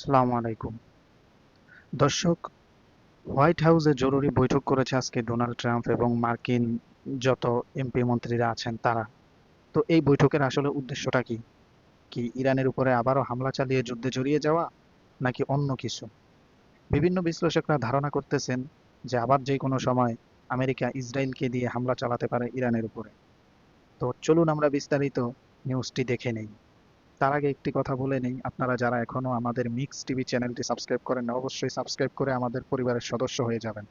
আসসালামু আলাইকুম। দর্শক, হোয়াইট হাউসে জরুরি বৈঠক করেছে আজকে ডোনাল্ড ট্রাম্প এবং মার্কিন যত এমপি মন্ত্রীরা আছেন তারা। তো এই বৈঠকের আসলে উদ্দেশ্যটা কি? কি ইরানের উপরে আবারও হামলা চালিয়ে যুদ্ধে জড়িয়ে যাওয়া, নাকি অন্য কিছু? বিভিন্ন বিশ্লেষকরা ধারণা করতেছেন যে আবার যে কোনো সময় আমেরিকা ইসরায়েলকে দিয়ে হামলা চালাতে পারে ইরানের উপরে। তো চলুন আমরা বিস্তারিত নিউজটি দেখে নেই। তার আগে একটি কথা বলে নেই, আপনারা যারা এখনো আমাদের মিক্স টিভি চ্যানেলটি সাবস্ক্রাইব করেন না, অবশ্যই সাবস্ক্রাইব করে আমাদের পরিবারের সদস্য হয়ে যাবেন।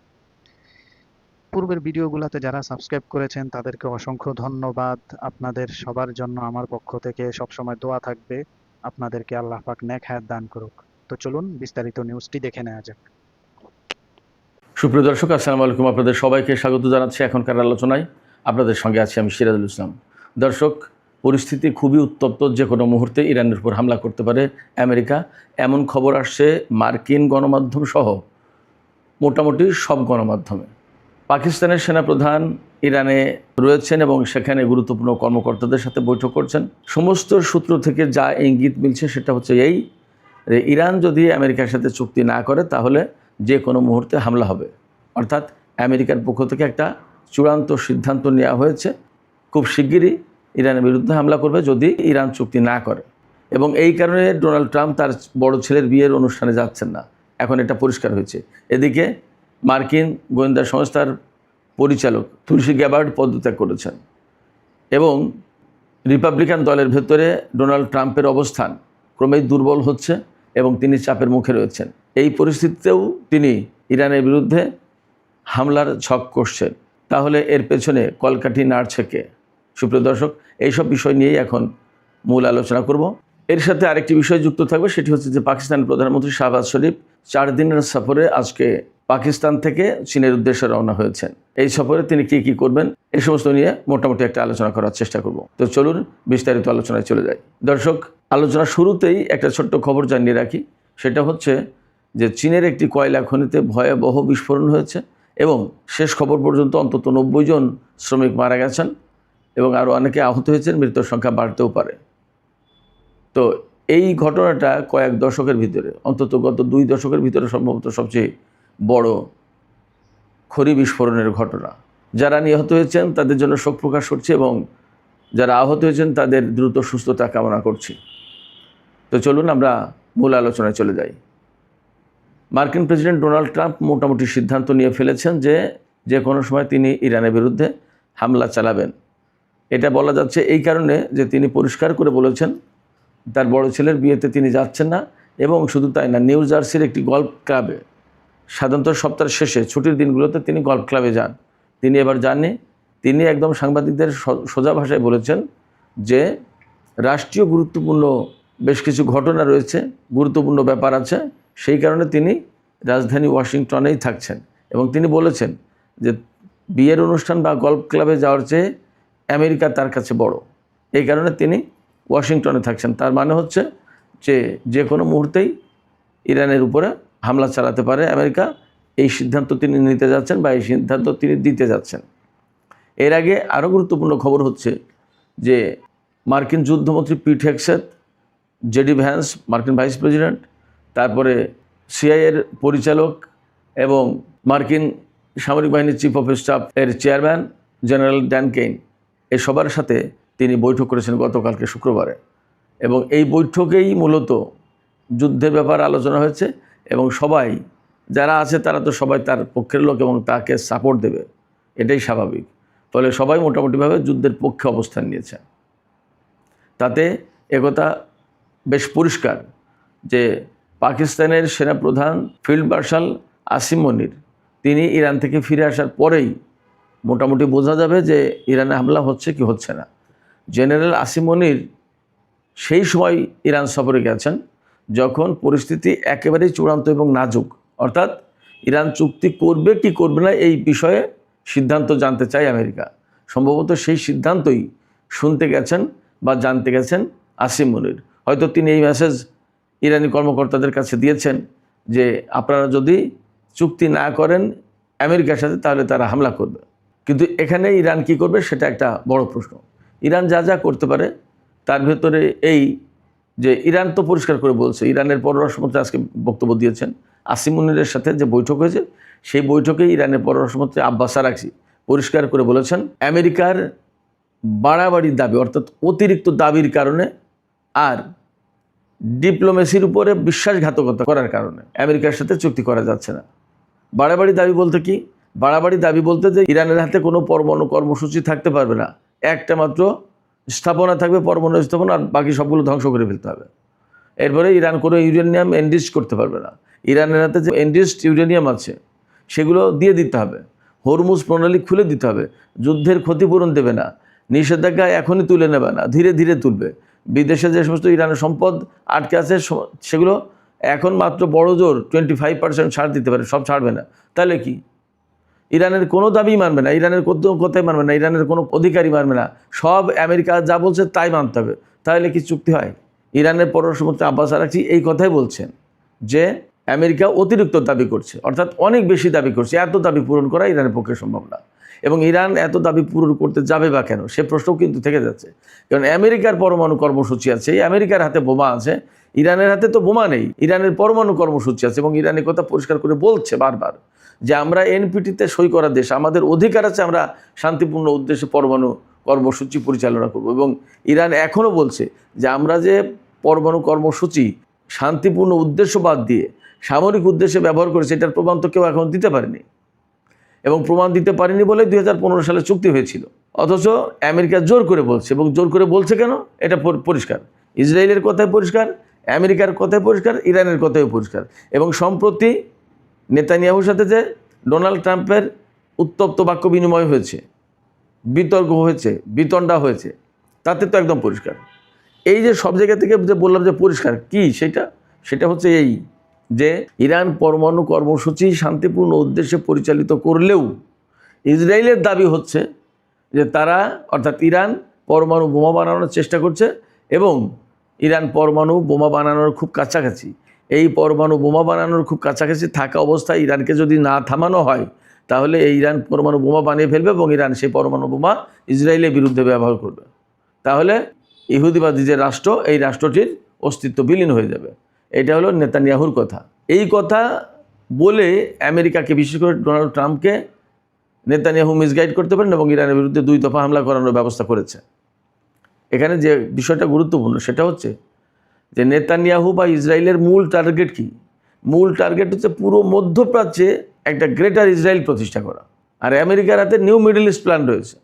পূর্বের ভিডিওগুলোতে যারা সাবস্ক্রাইব করেছেন তাদেরকে অসংখ্য ধন্যবাদ। আপনাদের সবার জন্য আমার পক্ষ থেকে সবসময় দোয়া থাকবে। আপনাদেরকে আল্লাহ পাক নেক হায়াত দান করুক। তো চলুন বিস্তারিত নিউজটি দেখে নেওয়া যাক। সুপ্রিয় দর্শক, আসসালামু আলাইকুম। আপনাদের সবাইকে স্বাগত জানাচ্ছি এখনকার আলোচনায়। আপনাদের সঙ্গে আছি আমি সিরাজুল ইসলাম। দর্শক, পরিস্থিতি খুবই উত্তপ্ত। যে কোনো মুহূর্তে ইরানের উপর হামলা করতে পারে আমেরিকা, এমন খবর আসছে মার্কিন গণমাধ্যম সহ মোটামুটি সব গণমাধ্যমে। পাকিস্তানের সেনাপ্রধান ইরানে রয়েছেন এবং সেখানে গুরুত্বপূর্ণ কর্মকর্তাদের সাথে বৈঠক করছেন। সমস্ত সূত্র থেকে যা ইঙ্গিত মিলছে সেটা হচ্ছে এই যে ইরান যদি আমেরিকার সাথে চুক্তি না করে তাহলে যে কোনো মুহূর্তে হামলা হবে। অর্থাৎ আমেরিকার পক্ষ থেকে একটা চূড়ান্ত সিদ্ধান্ত নেওয়া হয়েছে, খুব শিগগিরই ইরানের বিরুদ্ধে হামলা করবে যদি ইরান চুক্তি না করে। এবং এই কারণে ডোনাল্ড ট্রাম্প তার বড় ছেলের বিয়ের অনুষ্ঠানে যাচ্ছেন না, এখন এটা পরিষ্কার হয়েছে। এদিকে মার্কিন গোয়েন্দা সংস্থার পরিচালক তুলসী গ্যাবার্ড পদত্যাগ করেছেন এবং রিপাবলিকান দলের ভেতরে ডোনাল্ড ট্রাম্পের অবস্থান ক্রমেই দুর্বল হচ্ছে এবং তিনি চাপের মুখে রয়েছেন। এই পরিস্থিতিতেও তিনি ইরানের বিরুদ্ধে হামলার ছক কষছেন। তাহলে এর পেছনে কলকাঠি নাড়ছে কে? সুপ্রিয় দর্শক, এইসব বিষয় নিয়েই এখন মূল আলোচনা করব। এর সাথে আরেকটি বিষয় যুক্ত থাকবে, সেটি হচ্ছে যে পাকিস্তানের প্রধানমন্ত্রী শাহবাজ শরীফ 4 দিনের সফরে আজকে পাকিস্তান থেকে চীনের উদ্দেশ্যে রওনা হয়েছেন। এই সফরে তিনি কি করবেন এই সমস্ত নিয়ে মোটামুটি একটা আলোচনা করার চেষ্টা করব। তো চলুন বিস্তারিত আলোচনায় চলে যাই। দর্শক, আলোচনা শুরুতেই একটা ছোট্ট খবর জানিয়ে রাখি। সেটা হচ্ছে যে চীনের একটি কয়লা খনিতে ভয়াবহ বিস্ফোরণ হয়েছে এবং শেষ খবর পর্যন্ত অন্তত 90 জন শ্রমিক মারা গেছেন এবং আরও অনেকে আহত হয়েছেন। মৃত্যুর সংখ্যা বাড়তেও পারে। তো এই ঘটনাটা কয়েক দশকের ভিতরে, অন্তত গত 2 দশকের ভিতরে সম্ভবত সবচেয়ে বড় খনি বিস্ফোরণের ঘটনা। যারা নিহত হয়েছেন তাদের জন্য শোক প্রকাশ করছি এবং যারা আহত হয়েছেন তাদের দ্রুত সুস্থতা কামনা করছি। তো চলুন আমরা মূল আলোচনায় চলে যাই। মার্কিন প্রেসিডেন্ট ডোনাল্ড ট্রাম্প মোটামুটি সিদ্ধান্ত নিয়ে ফেলেছেন যে কোনো সময় তিনি ইরানের বিরুদ্ধে হামলা চালাবেন। এটা বলা যাচ্ছে এই কারণে যে তিনি পরিষ্কার করে বলেছেন তার বড় ছেলের বিয়েতে তিনি যাচ্ছেন না। এবং শুধু তাই না, নিউ জার্সির একটি গল্ফ ক্লাবে সাধারণত সপ্তাহের শেষে ছুটির দিনগুলোতে তিনি গল্ফ ক্লাবে যান। তিনি এবার যাননি। তিনি একদম সাংবাদিকদের সোজা ভাষায় বলেছেন যে রাষ্ট্রীয় গুরুত্বপূর্ণ বেশ কিছু ঘটনা রয়েছে, গুরুত্বপূর্ণ ব্যাপার আছে, সেই কারণে তিনি রাজধানী ওয়াশিংটনেই থাকছেন। এবং তিনি বলেছেন যে বিয়ের অনুষ্ঠান বা গল্ফ ক্লাবে যাওয়ার চেয়ে আমেরিকা তার কাছে বড়। এই কারণে তিনি ওয়াশিংটনে থাকছেন। তার মানে হচ্ছে যে কোনো মুহূর্তেই ইরানের উপরে হামলা চালাতে পারে আমেরিকা। এই সিদ্ধান্ত তিনি নিতে যাচ্ছেন বা এই সিদ্ধান্ত তিনি দিতে যাচ্ছেন। এর আগে আরও গুরুত্বপূর্ণ খবর হচ্ছে যে মার্কিন যুদ্ধমন্ত্রী পিট হেগসেথ, জেডি ভ্যান্স মার্কিন ভাইস প্রেসিডেন্ট, তারপরে সিআইএর পরিচালক এবং মার্কিন সামরিক বাহিনীর চিফ অফ স্টাফ এর চেয়ারম্যান জেনারেল ড্যান কেইন, এই সবার সাথে তিনি বৈঠক করেছেন গতকালকে শুক্রবারে। এবং এই বৈঠকেই মূলত যুদ্ধের ব্যাপারে আলোচনা হয়েছে এবং সবাই যারা আছে তারা তো সবাই তার পক্ষের লোক এবং তাকে সাপোর্ট দেবে, এটাই স্বাভাবিক। ফলে সবাই মোটামুটিভাবে যুদ্ধের পক্ষে অবস্থান নিয়েছে। তাতে একথা বেশ পরিষ্কার যে পাকিস্তানের সেনাপ্রধান ফিল্ড মার্শাল আসিম মনির তিনি ইরান থেকে ফিরে আসার পরেই মোটামুটি বোঝা যাবে যে ইরানে হামলা হচ্ছে কি হচ্ছে না। জেনারেল আসিম মনির সেই সময় ইরান সফরে গেছেন যখন পরিস্থিতি একেবারেই চূড়ান্ত এবং নাজুক, অর্থাৎ ইরান চুক্তি করবে কি করবে না এই বিষয়ে সিদ্ধান্ত জানতে চায় আমেরিকা। সম্ভবত সেই সিদ্ধান্তই শুনতে গেছেন বা জানতে গেছেন আসিম মনির। হয়তো তিনি এই মেসেজ ইরানি কর্মকর্তাদের কাছে দিয়েছেন যে আপনারা যদি চুক্তি না করেন আমেরিকার সাথে তাহলে তারা হামলা করবে। কিন্তু এখানে ইরান কি করবে সেটা একটা বড় প্রশ্ন। ইরান যা যা করতে পারে তার ভেতরে এই যে ইরান তো পরিষ্কার করে বলছে, ইরানের পররাষ্ট্রমন্ত্রী আজকে বক্তব্য দিয়েছেন, আসিম মুনিরের সাথে যে বৈঠক হয়েছে সেই বৈঠকে ইরানের পররাষ্ট্রমন্ত্রী আব্বাস আরাগচি পরিষ্কার করে বলেছেন আমেরিকার বাড়াবাড়ি দাবি অর্থাৎ অতিরিক্ত দাবির কারণে আর ডিপ্লোমেসির উপরে বিশ্বাসঘাতকতা করার কারণে আমেরিকার সাথে চুক্তি করা যাচ্ছে না। বাড়াবাড়ি দাবি বলতে কি? বাড়াবাড়ি দাবি বলতে যে ইরানের হাতে কোনো পরমাণু কর্মসূচি থাকতে পারবে না, একটা মাত্র স্থাপনা থাকবে পরমাণু স্থাপনা, আর বাকি সবগুলো ধ্বংস করে ফেলতে হবে। এরপরে ইরান কোনো ইউরেনিয়াম এনরিচ করতে পারবে না, ইরানের হাতে যে এনরিচড ইউরেনিয়াম আছে সেগুলো দিয়ে দিতে হবে, হরমুজ প্রণালী খুলে দিতে হবে, যুদ্ধের ক্ষতিপূরণ দেবে না, নিষেধাজ্ঞা এখনই তুলে নেবে না, ধীরে ধীরে তুলবে। বিদেশে যে সমস্ত ইরানের সম্পদ আটকে আছে সেগুলো এখন মাত্র বড় জোর 25% ছাড় দিতে পারে, সব ছাড়বে না। তাহলে কি? ইরানের কোনো দাবি মানবে না, ইরানের কোনো কথাই মানবে না, ইরানের কোনো অধিকারই মানবে না, সব আমেরিকা যা বলছে তাই মানতে হবে। তাহলে কি চুক্তি হয়? ইরানের পররাষ্ট্রমন্ত্রী আব্বাস আরাগচি এই কথাই বলছেন যে আমেরিকা অতিরিক্ত দাবি করছে, অর্থাৎ অনেক বেশি দাবি করছে, এত দাবি পূরণ করা ইরানের পক্ষে সম্ভব না। এবং ইরান এত দাবি পূরণ করতে যাবে বা কেন, সে প্রশ্নও কিন্তু থেকে যাচ্ছে। কারণ আমেরিকার পরমাণু কর্মসূচি আছে, আমেরিকার হাতে বোমা আছে, ইরানের হাতে তো বোমা নেই, ইরানের পরমাণু কর্মসূচি আছে। এবং ইরানের কথা পরিষ্কার করে বলছে বারবার যে আমরা এনপিটিতে সই করা দেশ, আমাদের অধিকার আছে, আমরা শান্তিপূর্ণ উদ্দেশ্যে পরমাণু কর্মসূচি পরিচালনা করব। এবং ইরান এখনও বলছে যে আমরা যে পরমাণু কর্মসূচি শান্তিপূর্ণ উদ্দেশ্য বাদ দিয়ে সামরিক উদ্দেশ্যে ব্যবহার করেছে, এটার প্রমাণ তো কেউ এখন দিতে পারেনি। এবং প্রমাণ দিতে পারেনি বলে 2015 সালে চুক্তি হয়েছিল। অথচ আমেরিকা জোর করে বলছে, এবং জোর করে বলছে কেন? এটা পরিষ্কার, ইসরায়েলের কথায় পরিষ্কার, আমেরিকার কথায় পরিষ্কার, ইরানের কথায় পরিষ্কার। এবং সম্প্রতি নেতানিয়াহুর সাথে যে ডোনাল্ড ট্রাম্পের উত্তপ্ত বাক্য বিনিময় হয়েছে, বিতর্ক হয়েছে, বিতণ্ডা হয়েছে, তাতে তো একদম পরিষ্কার। এই যে সব জায়গা থেকে যে বললাম যে পরিষ্কার কি, সেটা হচ্ছে এই যে ইরান পরমাণু কর্মসূচি শান্তিপূর্ণ উদ্দেশ্যে পরিচালিত করলেও ইসরায়েলের দাবি হচ্ছে যে তারা অর্থাৎ ইরান পরমাণু বোমা বানানোর চেষ্টা করছে, এবং ইরান পরমাণু বোমা বানানোর খুব কাছাকাছি। এই পরমাণু বোমা বানানোর খুব কাছাকাছি থাকা অবস্থায় ইরানকে যদি না থামানো হয়, তাহলে এই ইরান পরমাণু বোমা বানিয়ে ফেলবে, এবং ইরান সেই পরমাণু বোমা ইসরায়েলের বিরুদ্ধে ব্যবহার করবে। তাহলে ইহুদিবাদী যে রাষ্ট্র, এই রাষ্ট্রটির অস্তিত্ব বিলীন হয়ে যাবে। এটা হলো নেতানিয়াহুর কথা। এই কথা বলে আমেরিকাকে, বিশেষ করে ডোনাল্ড ট্রাম্পকে নেতানিয়াহু মিসগাইড করতে পারেন এবং ইরানের বিরুদ্ধে 2 দফা হামলা করানোর ব্যবস্থা করেছে। এখানে যে বিষয়টা গুরুত্বপূর্ণ সেটা হচ্ছে যে নেতানিয়াহু বা ইসরায়েলের মূল টার্গেট কি? মূল টার্গেট হচ্ছে পুরো মধ্যপ্রাচ্যে একটা গ্রেটার ইসরায়েল প্রতিষ্ঠা করা। আর আমেরিকার হাতে নিউ মিডল ইস্ট প্ল্যান রয়েছে।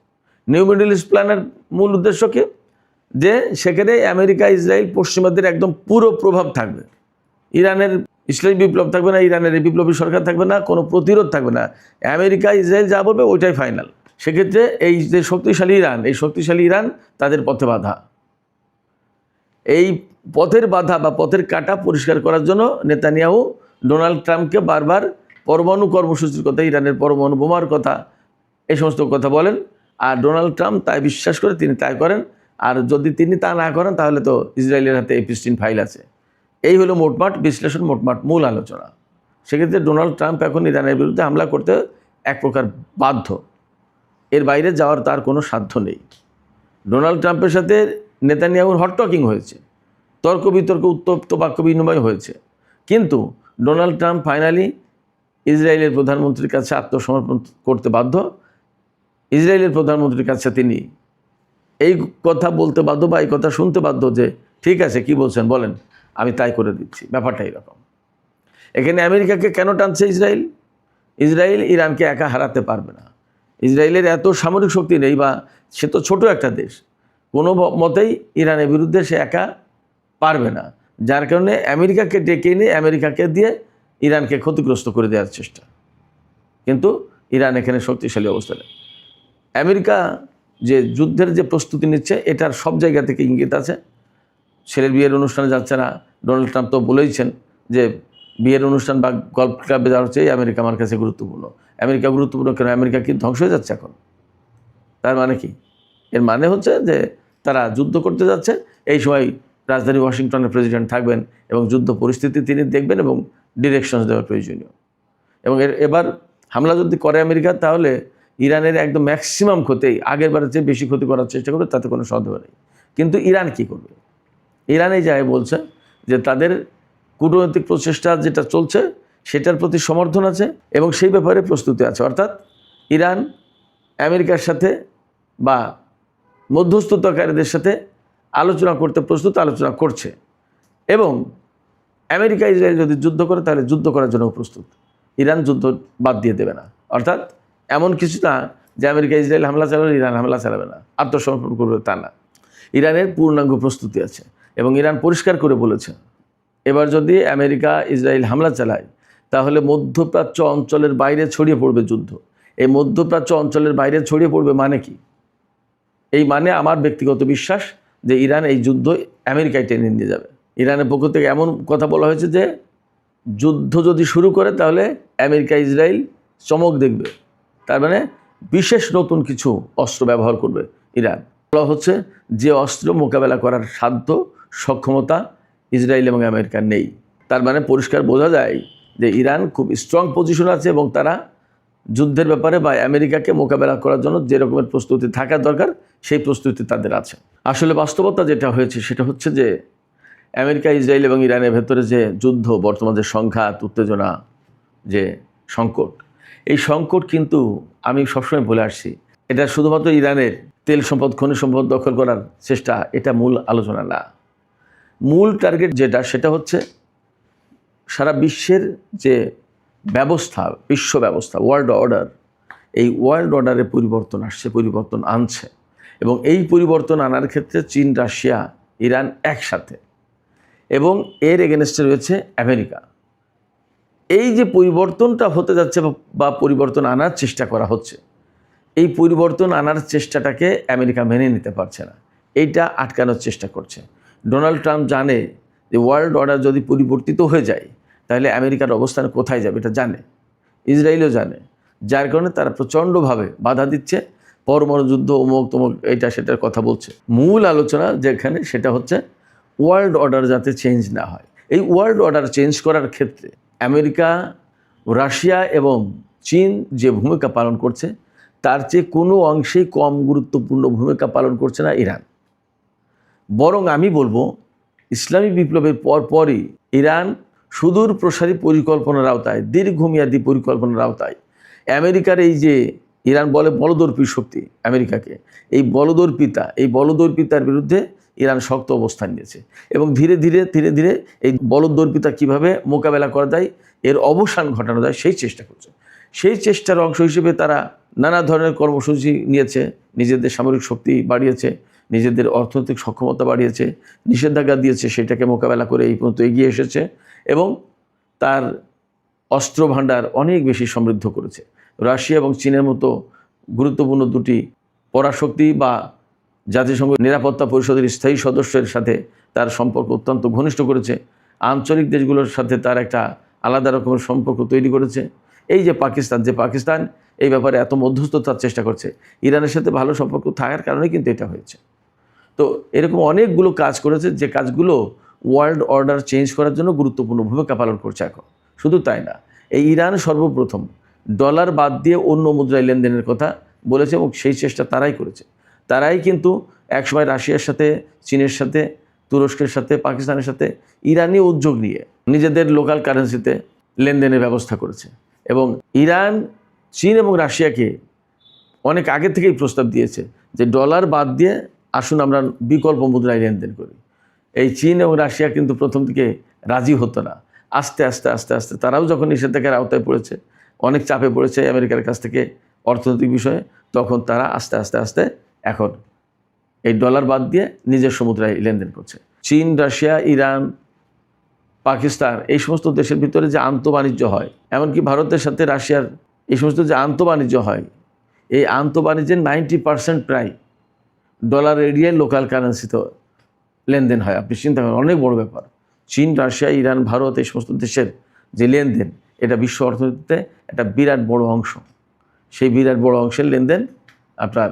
নিউ মিডল ইস্ট প্ল্যানের মূল উদ্দেশ্য কি? যে সেখানে আমেরিকা, ইসরায়েল, পশ্চিমাদের একদম পুরো প্রভাব থাকবে। ইরানের ইসলামী বিপ্লব থাকবে না, ইরানের এই বিপ্লবী সরকার থাকবে না, কোনো প্রতিরোধ থাকবে না। আমেরিকা, ইসরায়েল যা বলবে ওইটাই ফাইনাল। সেক্ষেত্রে এই যে শক্তিশালী ইরান, এই শক্তিশালী ইরান তাদের পথে বাধা। এই পথের বাধা বা পথের কাঁটা পরিষ্কার করার জন্য নেতানিয়াহু ডোনাল্ড ট্রাম্পকে বারবার পরমাণু কর্মসূচির কথা, ইরানের পরমাণু বোমার কথা, এই সমস্ত কথা বলেন। আর ডোনাল্ড ট্রাম্প তাই বিশ্বাস করে তিনি তাই করেন। আর যদি তিনি তা না করেন তাহলে তো ইসরায়েলের হাতে এপিস্টিন ফাইল আছে। এই হলো মোটমাট বিশ্লেষণ, মোটমাট মূল আলোচনা। সেক্ষেত্রে ডোনাল্ড ট্রাম্প এখন ইরানের বিরুদ্ধে হামলা করতে এক প্রকার বাধ্য, এর বাইরে যাওয়ার তার কোনো সাধ্য নেই। ডোনাল্ড ট্রাম্পের সাথে নেতানিয়াহুর হট টকিং হয়েছে, তর্ক বিতর্ক, উত্তপ্ত বাক্য বিনিময় হয়েছে, কিন্তু ডোনাল্ড ট্রাম্প ফাইনালি ইসরায়েলের প্রধানমন্ত্রীর কাছে আত্মসমর্পণ করতে বাধ্য। ইসরায়েলের প্রধানমন্ত্রীর কাছে তিনি এই কথা বলতে বাধ্য বা এই কথা শুনতে বাধ্য যে ঠিক আছে, কি বলছেন বলেন, আমি তাই করে দিচ্ছি। ব্যাপারটা এরকম। এখানে আমেরিকাকে কেন টানছে ইসরায়েল? ইসরায়েল ইরানকে একা হারাতে পারবে না। ইসরায়েলের এত সামরিক শক্তি নেই, বা সে তো ছোট একটা দেশ, কোনো মতেই ইরানের বিরুদ্ধে সে একা পারবে না। যার কারণে আমেরিকাকে ডেকে এনে আমেরিকাকে দিয়ে ইরানকে ক্ষতিগ্রস্ত করে দেওয়ার চেষ্টা। কিন্তু ইরান এখানে শক্তিশালী অবস্থানে। আমেরিকা যে যুদ্ধের যে প্রস্তুতি নিচ্ছে, এটার সব জায়গা থেকে ইঙ্গিত আছে। ছেলের বিয়ের অনুষ্ঠানে যাচ্ছে না, ডোনাল্ড ট্রাম্প তো বলেইছেন যে বিয়ের অনুষ্ঠান বা গল্ফ ক্লাবে যাওয়ার চেয়ে আমেরিকা আমার কাছে গুরুত্বপূর্ণ। আমেরিকা গুরুত্বপূর্ণ কেন? আমেরিকা কি ধ্বংস হয়ে যাচ্ছে এখন? তার মানে কি? এর মানে হচ্ছে যে তারা যুদ্ধ করতে যাচ্ছে। এই সময় রাজধানী ওয়াশিংটনের প্রেসিডেন্ট থাকবেন এবং যুদ্ধ পরিস্থিতি তিনি দেখবেন এবং ডিরেকশনস দেওয়া প্রয়োজনীয়। এবং এবার হামলা যদি করে আমেরিকা, তাহলে ইরানের একদম ম্যাক্সিমাম ক্ষতি, আগের বারের চেয়ে বেশি ক্ষতি করার চেষ্টা করবে, তাতে কোনো সন্দেহ নেই। কিন্তু ইরান কি করবে? ইরান এই জায়গায় বলছে যে তাদের কূটনৈতিক প্রচেষ্টা যেটা চলছে সেটার প্রতি সমর্থন আছে এবং সেই ব্যাপারে প্রস্তুতি আছে। অর্থাৎ ইরান আমেরিকার সাথে বা মধ্যস্থতাকারীদের সাথে আলোচনা করতে প্রস্তুত, আলোচনা করছে এবং আমেরিকা ইসরায়েল যদি যুদ্ধ করে তাহলে যুদ্ধ করার জন্য প্রস্তুত। ইরান যুদ্ধ বাদ দিয়ে দেবে না। অর্থাৎ এমন কিছু না যে আমেরিকা ইসরায়েল হামলা চালাবে, ইরান হামলা চালাবে না, আত্মসমর্পণ করবে, তা না। ইরানের পূর্ণাঙ্গ প্রস্তুতি আছে এবং ইরান পরিষ্কার করে বলেছে এবার যদি আমেরিকা ইসরায়েল হামলা চালায় তাহলে মধ্যপ্রাচ্য অঞ্চলের বাইরে ছড়িয়ে পড়বে যুদ্ধ। এই মধ্যপ্রাচ্য অঞ্চলের বাইরে ছড়িয়ে পড়বে মানে কি? এই মানে আমার ব্যক্তিগত বিশ্বাস যে ইরান এই যুদ্ধ আমেরিকায় টেনে নিয়ে যাবে। ইরানের পক্ষ থেকে এমন কথা বলা হয়েছে যে যুদ্ধ যদি শুরু করে তাহলে আমেরিকা ইসরায়েল চমক দেখবে, তার মানে বিশেষ নতুন কিছু অস্ত্র ব্যবহার করবে ইরান। বলা হচ্ছে যে অস্ত্র মোকাবেলা করার সাধ্য সক্ষমতা ইসরায়েল এবং আমেরিকার নেই। তার মানে পরিষ্কার বোঝা যায় যে ইরান খুব স্ট্রং পজিশন আছে এবং তারা যুদ্ধের ব্যাপারে বা আমেরিকাকে মোকাবেলা করার জন্য যে রকমের প্রস্তুতি থাকা দরকার সেই প্রস্তুতি তাদের আছে। আসলে বাস্তবতা যেটা হয়েছে সেটা হচ্ছে যে আমেরিকা ইসরায়েল এবং ইরানের ভেতরে যে যুদ্ধ, বর্তমান যে সংঘাত, উত্তেজনা, যে সংকট, এই সংকট কিন্তু আমি সবসময় বলে আসছি এটা শুধুমাত্র ইরানের তেল সম্পদ, খনিজ সম্পদ দখল করার চেষ্টা, এটা মূল আলোচনা না। মূল টার্গেট যেটা সেটা হচ্ছে সারা বিশ্বের যে ব্যবস্থা, বিশ্ব ব্যবস্থা, ওয়ার্ল্ড অর্ডার, এই ওয়ার্ল্ড অর্ডারে পরিবর্তন আসছে, পরিবর্তন আনছে এবং এই পরিবর্তন আনার ক্ষেত্রে চীন, রাশিয়া, ইরান একসাথে এবং এর এগেনস্টে রয়েছে আমেরিকা। এই যে পরিবর্তনটা হতে যাচ্ছে বা পরিবর্তন আনার চেষ্টা করা হচ্ছে, এই পরিবর্তন আনার চেষ্টাটাকে আমেরিকা মেনে নিতে পারছে না, এইটা আটকানোর চেষ্টা করছে। ডোনাল্ড ট্রাম্প জানে যে ওয়ার্ল্ড অর্ডার যদি পরিবর্তিত হয়ে যায় তাহলে আমেরিকার অবস্থান কোথায় যাবে, এটা জানে, ইসরায়েলও জানে। যার কারণে তারা প্রচণ্ডভাবে বাধা দিচ্ছে, পরমাণু যুদ্ধ, অমুক তমুক, এইটা সেটার কথা বলছে। মূল আলোচনা যেখানে সেটা হচ্ছে ওয়ার্ল্ড অর্ডার যাতে চেঞ্জ না হয়। এই ওয়ার্ল্ড অর্ডার চেঞ্জ করার ক্ষেত্রে আমেরিকা, রাশিয়া এবং চীন যে ভূমিকা পালন করছে তার চেয়ে কোনো অংশেই কম গুরুত্বপূর্ণ ভূমিকা পালন করছে না ইরান। বরং আমি বলবো ইসলামী বিপ্লবের পরপরই ইরান সুদূর প্রসারী পরিকল্পনার আওতায়, দীর্ঘমেয়াদী পরিকল্পনার আওতায় আমেরিকার এই যে ইরান বলে বলদর্পী শক্তি আমেরিকাকে, এই বলদর্পিতার বিরুদ্ধে ইরান শক্ত অবস্থান নিয়েছে এবং ধীরে ধীরে এই বলদর্পিতা কীভাবে মোকাবেলা করা যায়, এর অবসান ঘটানো যায় সেই চেষ্টা করছে। সেই চেষ্টার অংশ হিসেবে তারা নানা ধরনের কর্মসূচি নিয়েছে, নিজেদের সামরিক শক্তি বাড়িয়েছে, নিজেদের অর্থনৈতিক সক্ষমতা বাড়িয়েছে, নিষেধাজ্ঞা দিয়েছে, সেটাকে মোকাবেলা করে এই পর্যন্ত এগিয়ে এসেছে এবং তার অস্ত্র ভাণ্ডার অনেক বেশি সমৃদ্ধ করেছে। রাশিয়া এবং চীনের মতো গুরুত্বপূর্ণ দুটি পরাশক্তি বা জাতিসংঘ নিরাপত্তা পরিষদের স্থায়ী সদস্যের সাথে তার সম্পর্ক অত্যন্ত ঘনিষ্ঠ করেছে। আঞ্চলিক দেশগুলোর সাথে তার একটা আলাদা রকমের সম্পর্ক তৈরি করেছে। এই যে পাকিস্তান এই ব্যাপারে এত মধ্যস্থতার চেষ্টা করছে, ইরানের সাথে ভালো সম্পর্ক থাকার কারণে কিন্তু এটা হয়েছে। তো এরকম অনেকগুলো কাজ করেছে যে কাজগুলো ওয়ার্ল্ড অর্ডার চেঞ্জ করার জন্য গুরুত্বপূর্ণ ভূমিকা পালন করছে এখন। শুধু তাই না, এই ইরান সর্বপ্রথম ডলার বাদ দিয়ে অন্য মুদ্রায় লেনদেনের কথা বলেছে এবং সেই চেষ্টা তারাই করেছে। তারাই কিন্তু একসময় রাশিয়ার সাথে, চীনের সাথে, তুরস্কের সাথে, পাকিস্তানের সাথে ইরানি উদ্যোগ নিয়ে নিজেদের লোকাল কারেন্সিতে লেনদেনের ব্যবস্থা করেছে এবং ইরান, চীন এবং রাশিয়াকে অনেক আগে থেকেই প্রস্তাব দিয়েছে যে ডলার বাদ দিয়ে আসুন আমরা বিকল্প মুদ্রায় লেনদেন করি। এই চীন এবং রাশিয়া কিন্তু প্রথম থেকে রাজি হতো না। আস্তে আস্তে তারাও যখন নিষেধাজ্ঞার আওতায় পড়েছে, অনেক চাপে পড়েছে আমেরিকার কাছ থেকে অর্থনৈতিক বিষয়ে, তখন তারা আস্তে এখন এই ডলার বাদ দিয়ে নিজের মুদ্রায় লেনদেন করছে। চীন, রাশিয়া, ইরান, পাকিস্তান এই সমস্ত দেশের ভিতরে যে আন্তঃবাণিজ্য হয়, এমনকি ভারতের সাথে রাশিয়ার এই সমস্ত যে আন্তঃবাণিজ্য হয়, এই আন্তঃবাণিজ্যের 90% প্রায় ডলার এরিয়ায় লোকাল কারেন্সিতে লেনদেন হয়। আপনি চিন্তা করেন, অনেক বড় ব্যাপার। চীন, রাশিয়া, ইরান, ভারত এই সমস্ত দেশের যে লেনদেন, এটা বিশ্ব অর্থনীতিতে একটা বিরাট বড় অংশ। সেই বিরাট বড় অংশের লেনদেন আপনার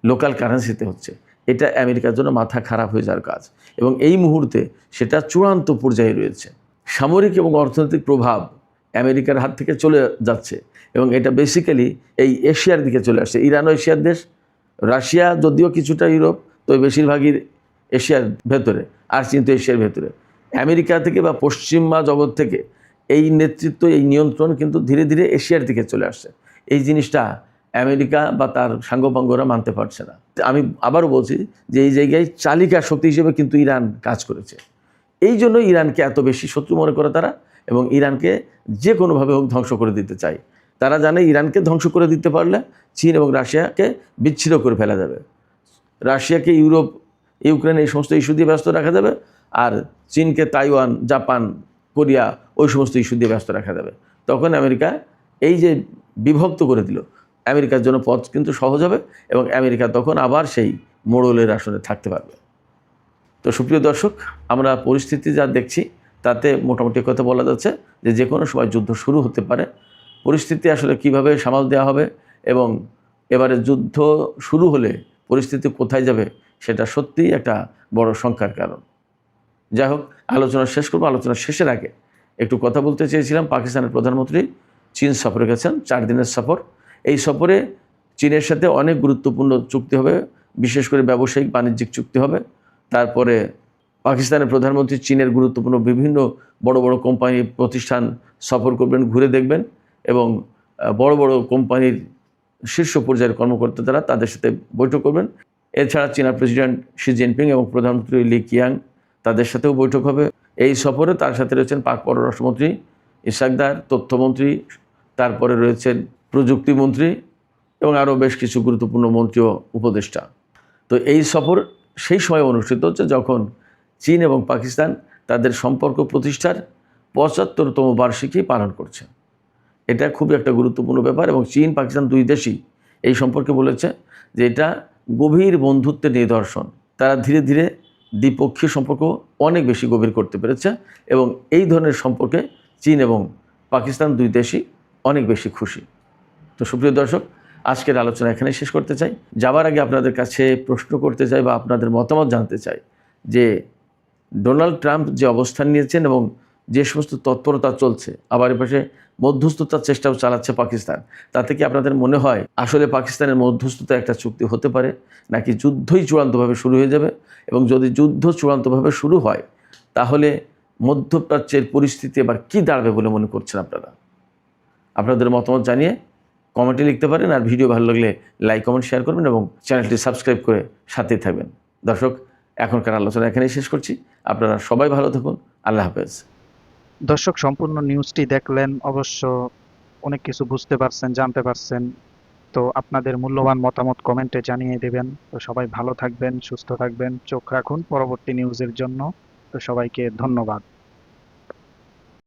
লোকাল কারেন্সিতে হচ্ছে। এটা আমেরিকার জন্য মাথা খারাপ হয়ে যাওয়ার কাজ এবং এই মুহূর্তে সেটা চূড়ান্ত পর্যায়ে রয়েছে। সামরিক এবং অর্থনৈতিক প্রভাব আমেরিকার হাত থেকে চলে যাচ্ছে এবং এটা বেসিক্যালি এই এশিয়ার দিকে চলে আসছে। ইরানও এশিয়ার দেশ, রাশিয়া যদিও কিছুটা ইউরোপ, তো বেশিরভাগই এশিয়ার ভেতরে, আর চীন তো এশিয়ার ভেতরে। আমেরিকা থেকে বা পশ্চিমা জগৎ থেকে এই নেতৃত্ব, এই নিয়ন্ত্রণ কিন্তু ধীরে ধীরে এশিয়ার দিকে চলে আসছে। এই জিনিসটা আমেরিকা বা তার সাঙ্গপাঙ্গরা মানতে পারছে না। আমি আবারও বলছি যে এই জায়গায় চালিকা শক্তি হিসেবে কিন্তু ইরান কাজ করেছে। এই জন্য ইরানকে এত বেশি শত্রু মনে করে তারা, এবং ইরানকে যে কোনোভাবে হোক ধ্বংস করে দিতে চায়। তারা জানে ইরানকে ধ্বংস করে দিতে পারলে চীন এবং রাশিয়াকে বিচ্ছিন্ন করে ফেলা যাবে। রাশিয়াকে ইউরোপ, ইউক্রেন এই সমস্ত ইস্যু দিয়ে ব্যস্ত রাখা যাবে, আর চীনকে তাইওয়ান, জাপান, কোরিয়া ওই সমস্ত ইস্যু দিয়ে ব্যস্ত রাখা যাবে। তখন আমেরিকা এই যে বিভক্ত করে দিল, আমেরিকার জন্য পথ কিন্তু সহজ হবে, এবং আমেরিকা তখন আবার সেই মোড়লের আসনে থাকতে পারবে। তো সুপ্রিয় দর্শক, আমরা পরিস্থিতি যা দেখছি তাতে মোটামুটি কথা বলা যাচ্ছে যে যে কোনো সময় যুদ্ধ শুরু হতে পারে। পরিস্থিতি আসলে কিভাবে সামাল দেওয়া হবে এবং এবারে যুদ্ধ শুরু হলে পরিস্থিতি কোথায় যাবে সেটা সত্যিই একটা বড় শঙ্কার কারণ। যাই হোক, আলোচনা শেষ করবো। আলোচনা শেষের আগে একটু কথা বলতে চেয়েছিলাম। পাকিস্তানের প্রধানমন্ত্রী চীন সফরে গেছেন, 4 দিনের সফর। এই সফরে চীনের সাথে অনেক গুরুত্বপূর্ণ চুক্তি হবে, বিশেষ করে ব্যবসায়িক বাণিজ্যিক চুক্তি হবে। তারপরে পাকিস্তানের প্রধানমন্ত্রী চীনের গুরুত্বপূর্ণ বিভিন্ন বড় বড় কোম্পানি প্রতিষ্ঠান সফর করবেন, ঘুরে দেখবেন, এবং বড় বড় কোম্পানির শীর্ষ পর্যায়ের কর্মকর্তা যারা তাদের সাথে বৈঠক করবেন। এছাড়া চীনা প্রেসিডেন্ট শি জিনপিং এবং প্রধানমন্ত্রী লি কিয়াং তাদের সাথেও বৈঠক হবে। এই সফরে তার সাথে রয়েছেন পাক পররাষ্ট্রমন্ত্রী ইশাকদার, তথ্যমন্ত্রী, তারপরে রয়েছেন প্রযুক্তিমন্ত্রী এবং আরও বেশ কিছু গুরুত্বপূর্ণ মন্ত্রী ও উপদেষ্টা। তো এই সফর সেই সময় অনুষ্ঠিত হচ্ছে যখন চীন এবং পাকিস্তান তাদের সম্পর্ক প্রতিষ্ঠার 75তম বার্ষিকী পালন করছে। এটা খুবই একটা গুরুত্বপূর্ণ ব্যাপার, এবং চীন পাকিস্তান দুই দেশই এই সম্পর্কে বলেছে যে এটা গভীর বন্ধুত্বের নিদর্শন। তারা ধীরে ধীরে দ্বিপক্ষীয় সম্পর্ক অনেক বেশি গভীর করতে পেরেছে, এবং এই ধরনের সম্পর্কে চীন এবং পাকিস্তান দুই দেশই অনেক বেশি খুশি। তো সুপ্রিয় দর্শক, আজকের আলোচনা এখানে শেষ করতে চাই। যাবার আগে আপনাদের কাছে প্রশ্ন করতে চাই বা আপনাদের মতামত জানতে চাই যে ডোনাল্ড ট্রাম্প যে অবস্থান নিয়েছেন এবং যে সমস্ত তৎপরতা চলছে, আবার এপাশে মধ্যস্থতার চেষ্টাও চালাচ্ছে পাকিস্তান, তাতে কি আপনাদের মনে হয় আসলে পাকিস্তানের মধ্যস্থতা একটা চুক্তি হতে পারে, নাকি যুদ্ধই চূড়ান্তভাবে শুরু হয়ে যাবে? এবং যদি যুদ্ধ চূড়ান্তভাবে শুরু হয় তাহলে মধ্যপ্রাচ্যের পরিস্থিতি এবার কী দাঁড়াবে বলে মনে করছেন আপনারা? আপনাদের মতামত জানিয়ে কমেন্টে লিখতে পারেন, আর ভিডিও ভালো লাগলে লাইক, কমেন্ট, শেয়ার করবেন এবং চ্যানেলটি সাবস্ক্রাইব করে সাথেই থাকবেন। দর্শক, এখনকার আলোচনা এখানেই শেষ করছি। আপনারা সবাই ভালো থাকুন। আল্লাহ হাফেজ। দর্শক, সম্পূর্ণ নিউজটি দেখলেন, অবশ্য অনেক কিছু বুঝতে পারছেন, জানতে পারছেন। তো আপনাদের মূল্যবান মতামত কমেন্টে জানিয়ে দেবেন। তো সবাই ভালো থাকবেন, সুস্থ থাকবেন, চোখ রাখুন পরবর্তী নিউজের জন্য। তো সবাইকে ধন্যবাদ।